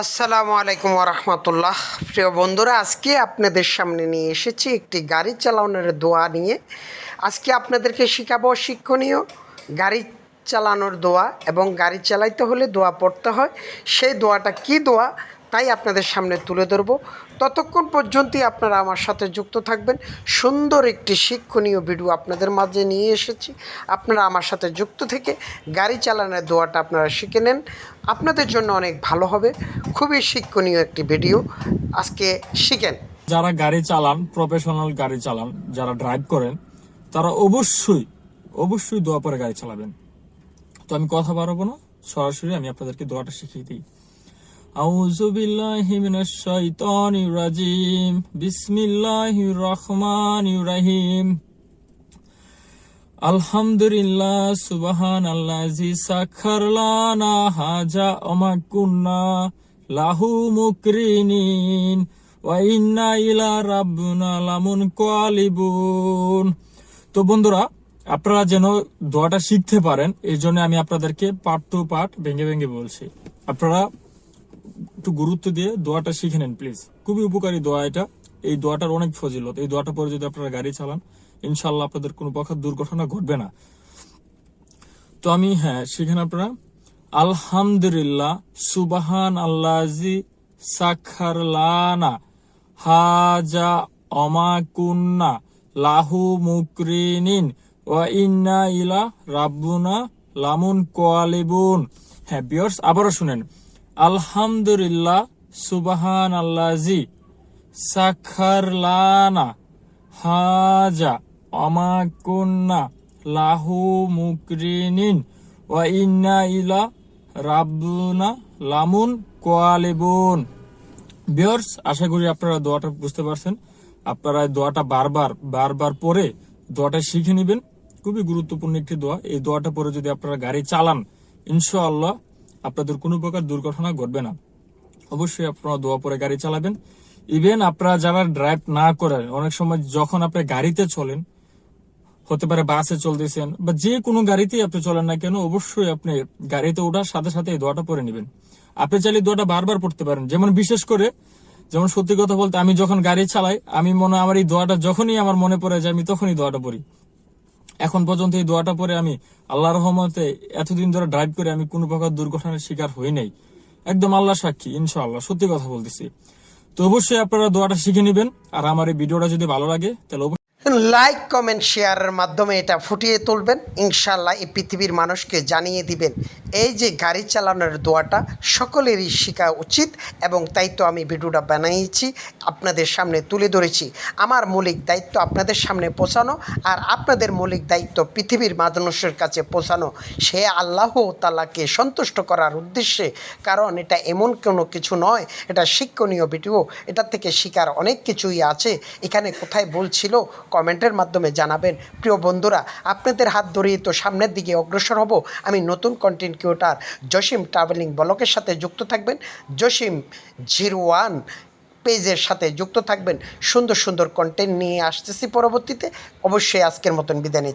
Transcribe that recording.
আসসালামু আলাইকুম ওরহমতুল্লাহ। প্রিয় বন্ধুরা, আজকে আপনাদের সামনে নিয়ে এসেছি একটি গাড়ি চালানোর দোয়া নিয়ে। আজকে আপনাদেরকে শেখাবো শিক্ষণীয় গাড়ি চালানোর দোয়া, এবং গাড়ি চালাইতে হলে দোয়া পড়তে হয়। সেই দোয়াটা কি দোয়া তাই আপনাদের সামনে তুলে ধরব। ততক্ষণ পর্যন্তই আপনারা আমার সাথে যুক্ত থাকবেন। সুন্দর একটি শিক্ষণীয় ভিডিও আপনাদের মাঝে নিয়ে এসেছি। আপনারা আমার সাথে যুক্ত থেকে গাড়ি চালানোর দোয়াটা আপনারা শিখে নেন, আপনাদের জন্য অনেক ভালো হবে। খুবই শিক্ষণীয় একটি ভিডিও, আজকে শিখেন। যারা গাড়ি চালান, প্রফেশনাল গাড়ি চালান, যারা ড্রাইভ করেন, তারা অবশ্যই দোয়া পরে গাড়ি চালাবেন। তো আমি কথা বাড়াবো না, সরাসরি আমি আপনাদেরকে দোয়াটা শিখিয়ে দিই। আউযু বিল্লাহি মিনাশ শাইতানির রাজিম, বিসমিল্লাহির রহমানির রহিম। আলহামদুলিল্লাহ, সুবহানাল্লাযী সাখার লানা হাজা ওমা কুন্না লাহু মুকরিনিন ওয়া ইন্না ইলা রাব্বিনা লামুনকালিবুন। তো বন্ধুরা, আপনারা যেন দোয়াটা শিখতে পারেন, এই জন্য আমি আপনাদেরকে পার্ট টু পার্ট ভেঙে ভেঙে বলছি। আপনারা একটু গুরুত্ব দিয়ে দোয়াটা শিখে নেন প্লিজ। খুবই উপকারী দোয়া এটা। এই দোয়াটার অনেক ফজিলত। এই দোয়াটা পরে যদি আপনারা গাড়ি চালান, ইনশাল্লাহ আপনাদের কোনো প্রকার দুর্ঘটনা ঘটবে না। তো আমি শিখেন আপনারা। আলহামদুলিল্লাহ, সুবহান আল্লাযী সাখার লানা হাজা ওমা কুন্না লাহু মুকরিনিন ওয়া ইন্না ইলা রাব্বিনা লামুনকালিবুন। ভিউয়ার্স, আবারও শুনেন। আলহামদুলিল্লাহ, সুবহান আল্লাযী সাখার লানা হাজা ওমা কুন্না লাহু মুকরিনিন ওয়া ইন্না ইলা রাব্বিনা লামুনকালিবুন। ভিউয়ার্স, আশা করি আপনারা দোয়াটা বুঝতে পারছেন। আপনারা দোয়াটা বারবার পরে দোয়াটা শিখে নেবেন। খুবই গুরুত্বপূর্ণ একটি দোয়া। এই দোয়াটা পরে যদি আপনারা গাড়ি চালান, ইনশাআল্লাহ আপনাদের কোনো প্রকার দুর্ঘটনা ঘটবে না। অবশ্যই আপনারা দোয়া পরে গাড়ি চালাবেন। ইভেন আপনারা যারা ড্রাইভ না করেন, অনেক সময় যখন আপনি গাড়িতে চলেন, হতে পারে বাসে চলতেছেন বা যে কোনো গাড়িতেই আপনি চলেন না কেন, অবশ্যই আপনি গাড়িতে ওঠার সাথে সাথে এই দোয়াটা পড়ে নেবেন। আপনি চাইলে দোয়াটা বারবার পড়তে পারেন। যেমন সত্যি কথা বলতে, আমি যখন গাড়ি চালাই, আমার এই দোয়াটা যখনই আমার মনে পড়ে যায়, আমি তখনই দোয়াটা পড়ি। এখন পর্যন্ত এই দোয়াটা পরে আমি আল্লাহর রহমতে এতদিন ধরে ড্রাইভ করে আমি কোনো প্রকার দুর্ঘটনার শিকার হই নাই। একদম আল্লাহ সাক্ষী, ইনশাআল্লাহ সত্যি কথা বলতেছি। তো অবশ্যই আপনারা দোয়াটা শিখে নেবেন। আর আমার এই ভিডিওটা যদি ভালো লাগে তাহলে লাইক, কমেন্ট, শেয়ারের মাধ্যমে এটা ফুটিয়ে তুলবেন। ইনশাআল্লাহ এই পৃথিবীর মানুষকে জানিয়ে দিবেন এই যে গাড়ি চালানোর দোয়াটা সকলেরই শেখা উচিত, এবং তাই তো আমি ভিডিওটা বানিয়েছি, আপনাদের সামনে তুলে ধরেছি। আমার মৌলিক দায়িত্ব আপনাদের সামনে পৌঁছানো, আর আপনাদের মৌলিক দায়িত্ব পৃথিবীর মানুষের কাছে পৌঁছানো, সে আল্লাহ তাআলাকে সন্তুষ্ট করার উদ্দেশ্যে। কারণ এটা এমন কোনো কিছু নয়, এটা শিক্ষণীয় ভিডিও। এটা থেকে শেখার অনেক কিছুই আছে। এখানে কোথায় বলছিল কমেন্টের মাধ্যমে জানাবেন। প্রিয় বন্ধুরা, আপনাদের হাত ধরেই তো সামনের দিকে অগ্রসর হব। আমি নতুন কন্টেন্ট ক্রিয়েটর জসিম ট্রাভেলিং ব্লগের সাথে যুক্ত থাকবেন। জসিম 01 পেজের সাথে যুক্ত থাকবেন। সুন্দর সুন্দর কন্টেন্ট নিয়ে আসতেছি পরবর্তীতে। অবশ্যই আজকের মতন বিদায় নিচ্ছি।